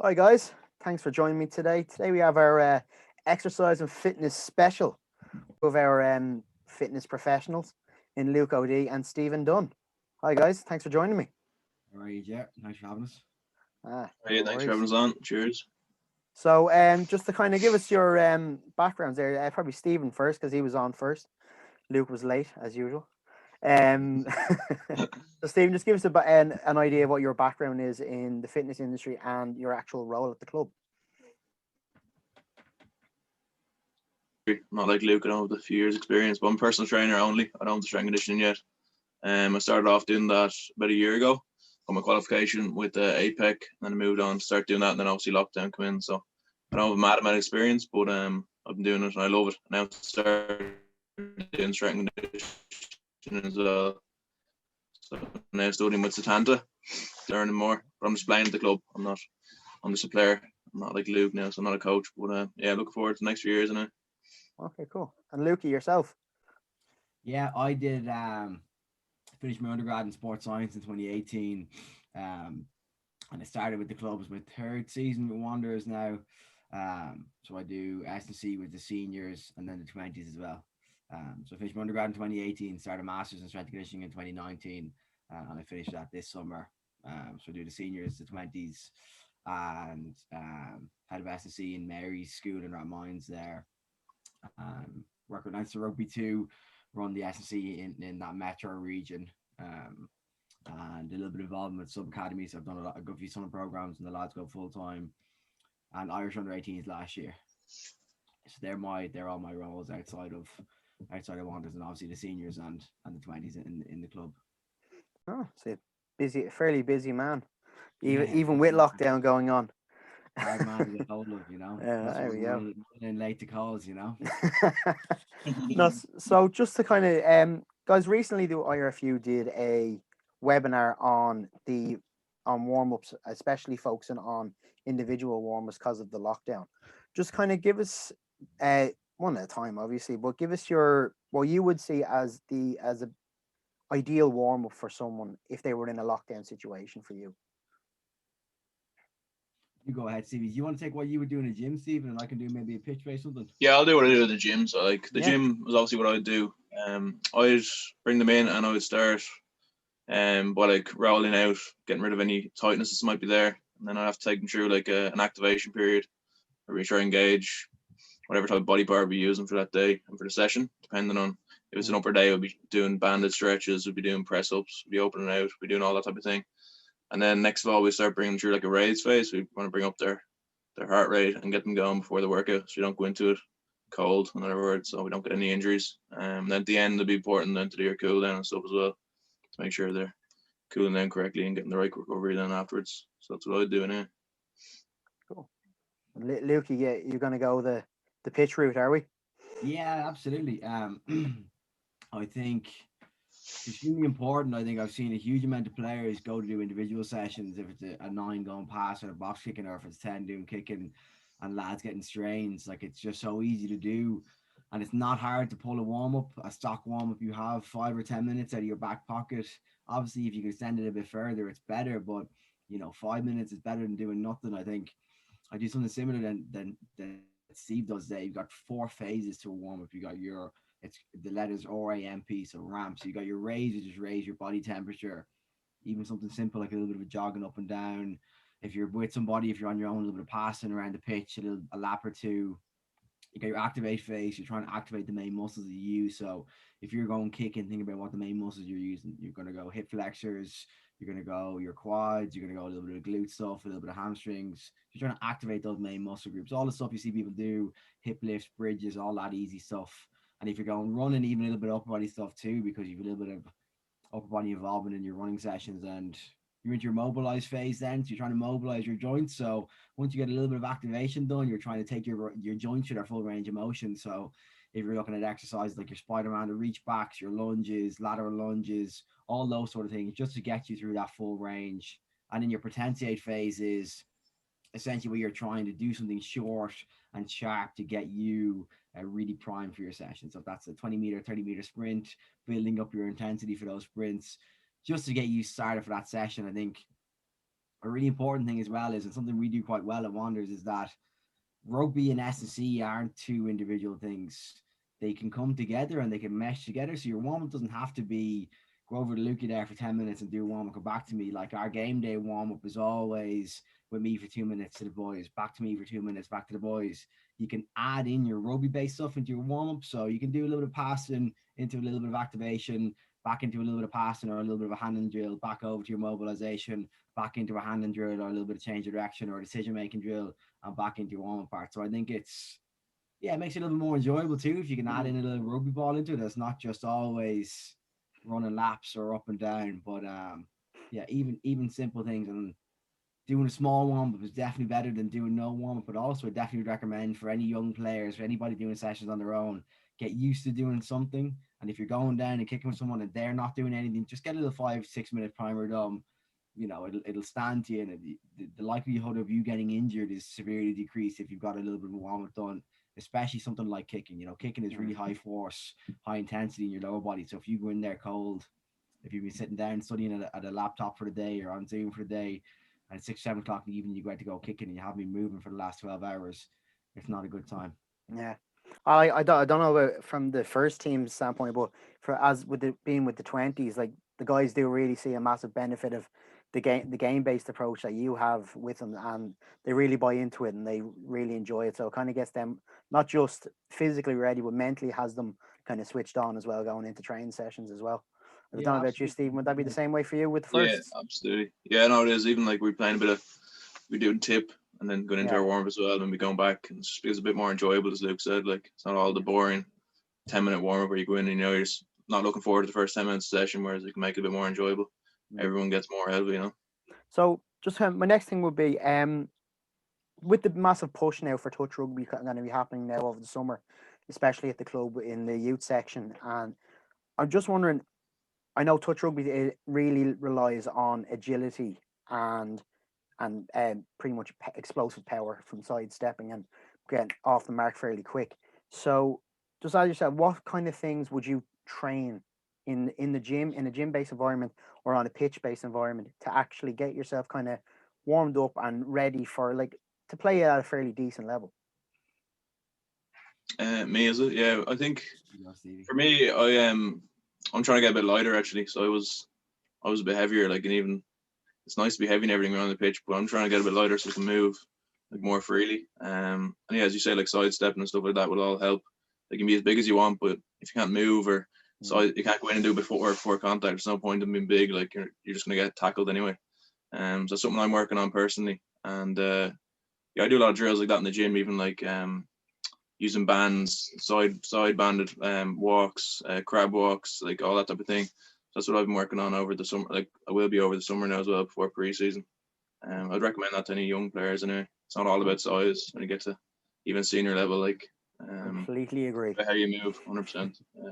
Hi guys, thanks for joining me today. Today we have our exercise and fitness special with our fitness professionals in Luke O'Dea and Stephen Dunne. Hi guys, thanks for joining me. All right, yeah. Thanks for having us. Hey, No thanks for worries. having us on. Cheers. So just to kind of give us your backgrounds there, probably Stephen first because he was on first. Luke was late as usual. Um, so Stephen, just give us an idea of what your background is in the fitness industry and your actual role at the club. Not like Luke, I don't have a few years experience, but I'm a personal trainer only. I don't have the strength conditioning yet. I started off doing that about a year ago. Got my qualification with Ep5, and then I moved on to start doing that, and then obviously lockdown came in. So I don't have a mad amount of experience, but I've been doing it and I love it. Now I started doing strength conditioning as well. So now studying with Satanta, learning more. But I'm just playing at the club. I'm just a player. I'm not like Luke now, so I'm not a coach. But yeah, looking forward to the next few years now. Okay, cool. And Lukey, yourself? Yeah, I did finish my undergrad in sports science in 2018. And I started with the club. It's my third season with Wanderers now. So I do S&C with the seniors and then the 20s as well. So I finished my undergrad in 2018, started masters in strength conditioning in 2019, and I finished that this summer. So I do the seniors, the 20s, and head of S&C in Mary's school in Rathmines there. Work with Leinster Rugby 2, run the S&C in that metro region, and a little bit involved with sub academies. I've done a good few summer programs, and the lads go full time, and Irish under 18s last year. So they're all my roles outside of Wanderers, and obviously the seniors and the 20s in the club. Oh, so fairly busy man, Yeah, even with lockdown going on. Hard man to get hold of, Yeah, That's there we go. running late to calls, No, so just to kind of guys, recently the IRFU did a webinar on warm-ups, especially focusing on individual warm-ups because of the lockdown. Just kind of give us one at a time, obviously, but give us what you would see as a ideal warm-up for someone if they were in a lockdown situation for you. You go ahead, Stevie. Do you want to take what you would do in a gym, Stephen, and I can do maybe a pitch base something? Yeah, I'll do what I do at the gym. So like the gym was obviously what I'd do. I'd bring them in and I would start by like rolling out, getting rid of any tightness that might be there. And then I'd have to take them through like an activation period where we try and engage whatever type of body part we're using for that day and for the session, depending on if it's an upper day, we'll be doing banded stretches, we'll be doing press ups, we'll be opening out, we'll be doing all that type of thing. And then next of all, we start bringing them through like a raise phase. We want to bring up their heart rate and get them going before the workout, so you don't go into it cold, in other words, so we don't get any injuries. And then at the end, it'll be important then to do your cool down and stuff as well to make sure they're cooling down correctly and getting the right recovery then afterwards. So that's what I do now. Cool. Luke, you're going to go the pitch route, are we? Yeah, absolutely. I think it's extremely important. I think I've seen a huge amount of players go to do individual sessions if it's a 9 going past or a box kicking, or if it's 10 doing kicking and lads getting strains. Like, it's just so easy to do, and it's not hard to pull a warm-up, a stock warm-up. You have 5 or 10 minutes out of your back pocket. Obviously, if you can extend it a bit further, it's better, but 5 minutes is better than doing nothing. I think I do something similar than Steve does there. You've got 4 phases to a warm-up. You got it's the letters RAMP, so ramp. So you got your raise, which is raise your body temperature. Even something simple like a little bit of a jogging up and down. If you're with somebody, if you're on your own, a little bit of passing around the pitch, a lap or two. You got your activate phase. You're trying to activate the main muscles you use. So if you're going kicking, think about what the main muscles you're using. You're going to go hip flexors. You're going to go your quads. You're going to go a little bit of glute stuff, a little bit of hamstrings. You're trying to activate those main muscle groups. All the stuff you see people do, hip lifts, bridges, all that easy stuff. And if you're going running, even a little bit of upper body stuff too, because you've a little bit of upper body involvement in your running sessions, and you're into your mobilized phase then. So you're trying to mobilize your joints. So once you get a little bit of activation done, you're trying to take your joints to their full range of motion. So if you're looking at exercises like your Spider-Man, the reach backs, your lunges, lateral lunges, all those sort of things, just to get you through that full range. And in your potentiate phase is essentially where you're trying to do something short and sharp to get you really primed for your session. So if that's a 20 meter, 30 meter sprint, building up your intensity for those sprints, just to get you started for that session. I think a really important thing as well is, and something we do quite well at Wanderers, is that rugby and S&C aren't two individual things. They can come together and they can mesh together. So your warm up doesn't have to be go over to Lukey there for 10 minutes and do a warm up, go back to me. Like our game day warm up is always with me for 2 minutes to the boys, back to me for 2 minutes, back to the boys. You can add in your rugby based stuff into your warm up. So you can do a little bit of passing into a little bit of activation, back into a little bit of passing or a little bit of a handling drill, back over to your mobilization, back into a handling drill or a little bit of change of direction or a decision making drill, and back into your warm-up part. So I think it's, yeah, it makes it a little bit more enjoyable too if you can add in a little rugby ball into it. It's not just always running laps or up and down, but yeah, even simple things, and doing a small warm up is definitely better than doing no warm up. But also, I definitely would recommend for any young players, for anybody doing sessions on their own, get used to doing something. And if you're going down and kicking with someone and they're not doing anything, just get a little 5-6 minute primer done. You know, it'll stand to you, and the likelihood of you getting injured is severely decreased if you've got a little bit of warm up done. Especially something like kicking. You know, kicking is really high force, high intensity in your lower body. So if you go in there cold, if you've been sitting down studying at a laptop for the day or on Zoom for the day, and at 6-7 o'clock in the evening you go to go kicking and you haven't been moving for the last 12 hours, it's not a good time. Yeah. I don't know about from the first team standpoint, but for as with it being with the 20s, like the guys do really see a massive benefit of the game based approach that you have with them, and they really buy into it and they really enjoy it. So it kind of gets them not just physically ready, but mentally has them kind of switched on as well, going into training sessions as well. I don't Yeah, know about you, absolutely. Stephen. Would that be the same way for you with the Yeah, firsts? absolutely. Yeah, no, it is. Even like we're playing a bit of, we do tip and then going into Yeah. our warm up as well, and we going back, and it just feels a bit more enjoyable, as Luke said. Like it's not all the boring 10 minute warm up where you go in and you're just not looking forward to the first 10 minutes of session, whereas you can make it a bit more enjoyable. Everyone gets more out of it. So just my next thing would be with the massive push now for touch rugby going to be happening now over the summer, especially at the club in the youth section. And I'm just wondering, I know touch rugby it really relies on agility and pretty much explosive power from sidestepping and getting off the mark fairly quick. So just as you said, what kind of things would you train in the gym, in a gym based environment or on a pitch based environment to actually get yourself kind of warmed up and ready for like to play at a fairly decent level? Me is it? Yeah, I think You know, Stevie. for me, I'm trying to get a bit lighter actually. So I was a bit heavier, like, and even it's nice to be heavy and everything around the pitch, but I'm trying to get a bit lighter so I can move like more freely. And yeah, as you say, like sidestepping and stuff like that will all help. They can be as big as you want, but if you can't move or you can't go in and do it before contact, there's no point in being big. Like you're just gonna get tackled anyway. So that's something I'm working on personally. And yeah, I do a lot of drills like that in the gym, even like using bands, side banded walks, crab walks, like all that type of thing. That's what I've been working on over the summer. Like I will be over the summer now as well before pre-season. I'd recommend that to any young players anyway. It's not all about size when you get to even senior level. Like Completely agree. how you move, 100%. Yeah.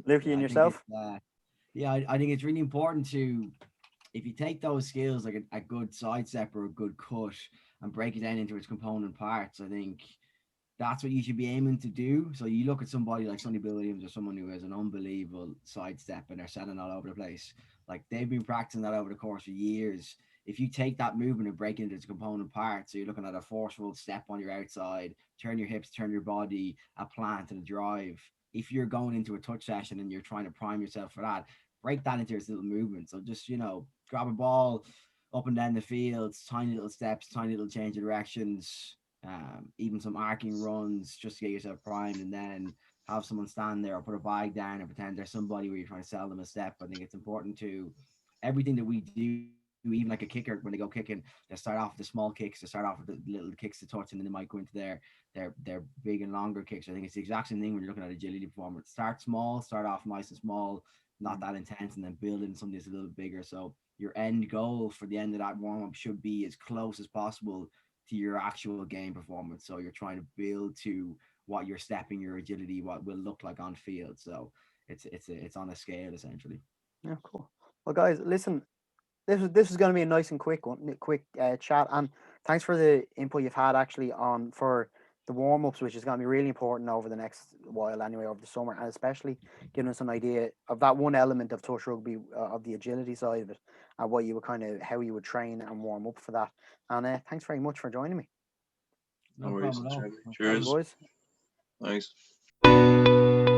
Lukey Yeah, and I think yourself? it's yeah, I think it's really important to, if you take those skills like a good sidestep or a good cut and break it down into its component parts, I think that's what you should be aiming to do. So you look at somebody like Sonny Bill Williams or someone who has an unbelievable sidestep and they're selling all over the place. Like they've been practicing that over the course of years. If you take that movement and break it into its component parts, so you're looking at a forceful step on your outside, turn your hips, turn your body, a plant and a drive. If you're going into a touch session and you're trying to prime yourself for that, break that into its little movement. So just, grab a ball up and down the field, tiny little steps, tiny little change of directions, even some arcing runs just to get yourself primed, and then have someone stand there or put a bag down and pretend there's somebody where you're trying to sell them a step. I think it's important to everything that we do, even like a kicker when they go kicking, they start off with the small kicks, they start off with the little kicks to touch, and then they might go into their big and longer kicks. I think it's the exact same thing when you're looking at agility performance. Start small, start off nice and small, not that intense, and then build in something that's a little bigger. So your end goal for the end of that warm up should be as close as possible to your actual game performance. So you're trying to build to what your stepping, your agility, what will look like on field. So it's on a scale essentially. Yeah, cool. Well, guys, listen, this is going to be a nice and quick one, quick chat, and thanks for the input you've had actually on for the warm ups, which is going to be really important over the next while, anyway, over the summer, and especially giving us an idea of that one element of touch rugby, of the agility side of it, and what you would how you would train and warm up for that. And thanks very much for joining me. No worries. problem at all. Cheers. Boys. Thanks.